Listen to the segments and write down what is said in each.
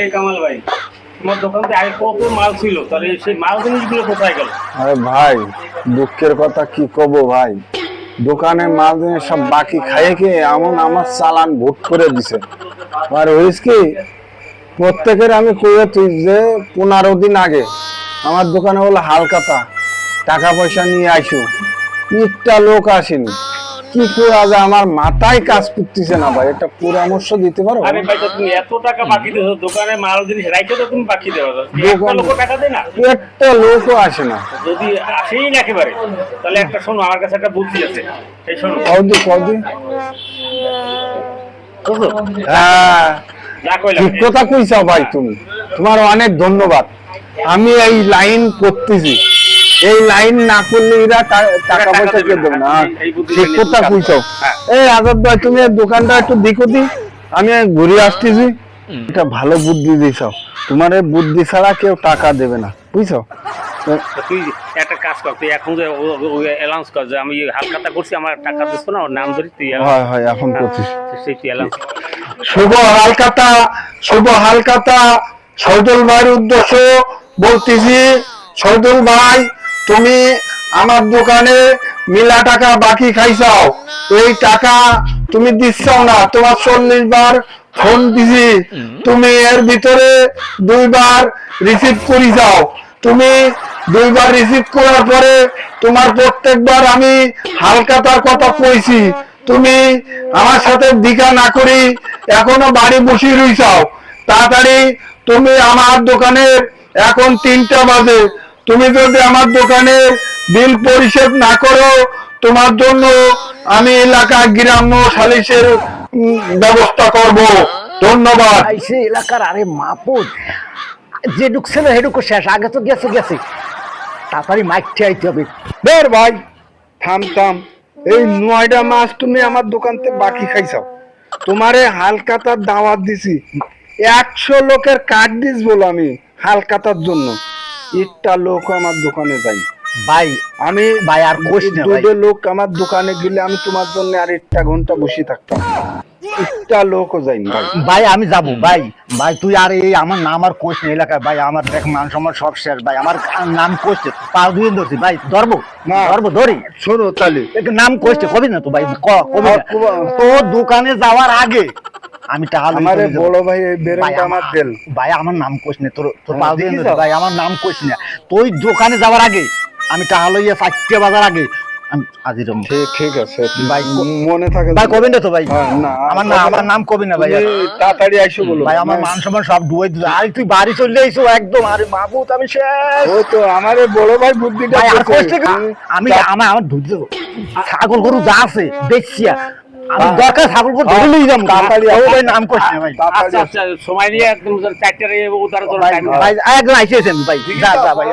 এই কামাল ভাই, তোমার দোকানে আগে কত মাল ছিল, তাহলে সেই মাল জিনিসগুলো কোথায় গেল? আরে ভাই, দুঃখের কথা কি কব ভাই, দোকানে মাল জিনিস সব বাকি খাইয়ে খেয়ে এমন আমার চালান ভোট করে দিছে। আর হইস কি, প্রত্যেকের আমি কইছি যে 15 দিন আগে আমার দোকানে হলো হালকাতা টাকা পয়সা নিয়ে আইসো, একটা লোক আসেনি। কি করা যায়, আমার মাথায় কাজ করতেছে না ভাই, একটা পরামর্শ দিতে পারো? আরে ভাই, তুমি এত টাকা বাকি দিছো, দোকানে মাল জিনিস রাইখে তো তুমি বাকি দেওয়া যাবে, একটা লোক টাকা দেয় না, একটা লোকও আসে না। যদি আসেই না একেবারে, তাহলে একটা শোনো, আমার কাছে একটা বুদ্ধি আছে, এই শোনো। কদি বুঝলো? হ্যাঁ, যা কইলাম ঠিক কথা কইছাও ভাই, তুমি, তোমার অনেক ধন্যবাদ। আমি এই লাইন করতেছি, এই লাইন না করলে এরা টাকা পয়সা কে দেবে না। ঠিক কথা কইছাও। এই আজাদ ভাই, তুমি এই দোকানটা একটু দেখো দি, আমি ঘুরে আসতেছি। এটা ভালো বুদ্ধি দিছাও, তোমার এই বুদ্ধি ছাড়া কেউ টাকা দেবে না, বুঝছো? তুই একটা কাজ কর, তুই এখন যে অ্যালাউন্স কর যে আমি হালখাতা করছি, আমার টাকা দিচ্ছ না, ওর নাম ধরি তুই। হয় হয়, এখন করছিস। সেই তুই অ্যালাউন্স। শুভ হালকাতা, শুভ হালকাতা, শহীদুল ভাইয়ের উদ্দেশ্য বলতেছি। শহীদুল ভাই, তুমি আমার দোকানে মিলা টাকা বাকি খাইছাও, এই টাকা তুমি দিচ্ছাও না। তোমার 40 বার ফোন দিছি, তুমি এর ভিতরে 2 বার রিসিভ করি যাও। তুমি 2 বার রিসিভ করার পরে তোমার প্রত্যেকবার আমি হালকাতার কথা কইছি, তুমি আমার সাথে দেখা না করি এখনো বাড়ি বসে রইছাও। তাড়াতাড়ি তুমি আমার দোকানের, এখন 3টা বাজে, তুমি যদি আমার দোকানের বিল পরিশোধ না করো, তোমার জন্য আমি এলাকা গ্রাম্য সালিশের ব্যবস্থা করব। ধন্যবাদ। আইসে এলাকার, আরে মাপুত যে ঢুকছিল হেডুকো শেষ, আগে তো গেছে তাড়াতাড়ি মাইকটি আইতে হবে। বের ভাই, থাম। এই 9টা মাস তুমি আমার দোকান থেকে বাকি খাইছাও, তোমারে হালকাতার দাওয়াত দিছি, 100 লোকের কার্ড দিস বলো আমি হালকাতার জন্য, একটা লোক আমার দোকানে যাই ভাই আমি। ভাই আর কোশ না ভাই, 2 লোক আমার দোকানে গেলে আমি তোমার জন্য আর 1 ঘন্টা বসে থাকতাম, একটা লোকও যাইনি ভাই। ভাই আমি যাবো ভাই। ভাই তুই আর এই আমার নাম আর কোশ না এলাকায় ভাই, আমার দেখ মান সম্মান সব শেষ ভাই, আমার নাম কোশছে পা ধুয়ে ধরছি ভাই, ধরবো না ধরি। শোনো তাহলে, একটু নাম কোশছে কবি না তো ভাই, কবি না। তোর দোকানে যাওয়ার আগে আমি টাকা আমারে বড় ভাই এই বেরেনটা আমার দেল ভাই, আমার নাম কোশ না, তোর পা ধুয়ে ধরছি ভাই, আমার নাম কোশ না। তুই দোকানে যাওয়ার আগে আমি টাকা লইয়া 4টে বাজার আগে আজিরম। ঠিক আছে ভাই, মনে থাকে ভাই কবি না তো ভাই, না আমার নাম কবি না ভাই, তাড়াতাড়ি আইসো বলো ভাই, আমার মান সম্মান সব ডুবে দিল। আর তুই বাড়ি চলে আইসো একদম, আরে মাহবুব আমি শেষ। ও তো আমারে বড় ভাই বুদ্ধিটা ভাই আর দিছে। কষ্ট আমার ধুই দেবো, ছাগল গরু যা আছে বেচিয়া আমি দরকার ছাগল গরু ধরে লই যাবো তাড়াতাড়ি। ভাই নাম কষ্ট না ভাই, তাড়াতাড়ি আচ্ছা, সময় নিয়ে একদম 4টার উদার ভাই একদম আইসেছেন ভাই, যা ভাই।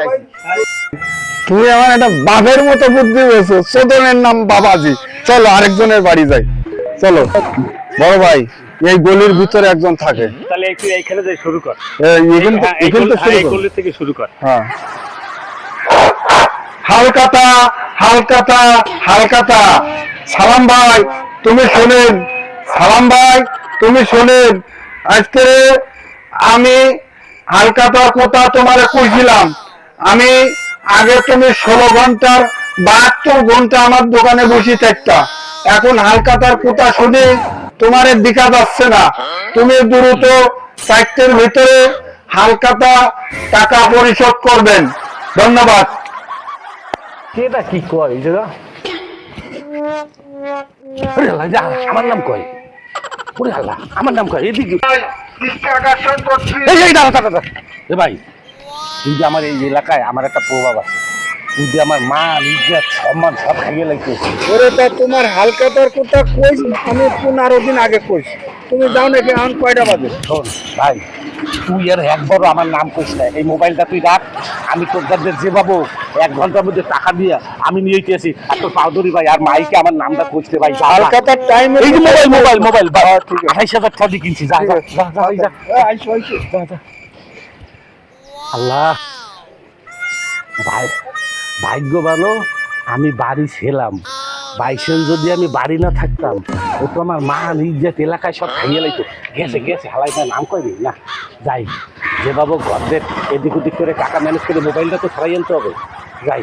তুমি আমার একটা বাপের মতো বুদ্ধি হয়েছো, চোদনের নাম বাবাজি। চলো আরেকজনের বাড়ি যাই, চলো। বড় ভাই, এই গলির ভিতরে একজন থাকে, তাহলে একটু এইখানে যাই শুরু কর, এখান থেকে শুরু কর। হ্যাঁ, হালকাতা হালকাতা হালকাতা, সালাম ভাই তুমি শোনেন, সালাম ভাই তুমি শোনেন, আজকে আমি হালকাতার কথা তোমারে কইছিলাম। আমি আগে তুমি 16 ঘন্টার 72 ঘন্টা আমার দোকানে বসে থাকতা, এখন হালকাতার কথা শুনে তোমার দেখা যাচ্ছে না। তুমি দ্রুত 4টের ভিতরে হালকাতা টাকা পরিশোধ করবেন। ধন্যবাদ। এটা কি কয় এটা, আমার নাম কয়, ওরে আল্লাহ আমার নাম কয়, এদিকে এ ভাই, তুই যে আমার এই এলাকায় আমার একটা প্রভাব আছে, তুই যে আমার মা নিজের সম্মান সব খাইয়ে লাগতেছে। ওরে তা তোমার হালকাতার কথা কইস, আমি 15 দিন আগে কইস, তুমি যাও নাকি এখন কয়টা বাজে? শোন ভাই, তুই আর একবারও আমার নাম কইস না, এই মোবাইলটা তুই রাখ, আমি তোর কাছে যে পাবো 1 ঘন্টার মধ্যে টাকা দিয়ে আমি নিয়ে গেছি। আর তোর পাউদরি ভাই আর মাইকে আমার নামটা কইতে ভাই, হালকাতার টাইম এই যে মোবাইল 28,000 টাকা দিয়ে কিনছি, যা আইসো যা। আল্লাহ ভাই, ভাগ্য ভালো আমি বাড়ি ছিলাম, বাইসেন যদি আমি বাড়ি না থাকতাম ও তো আমার মা নিজের এলাকায় সব খাইয়ে লাইতো। গেছে গেছে হালাই ভাই নাম কয়নি না, যাই যেভাবে ঘরদের এদিক ওদিক করে টাকা ম্যানেজ করে মোবাইলটা তো ছাড়াই আনতে হবে, যাই।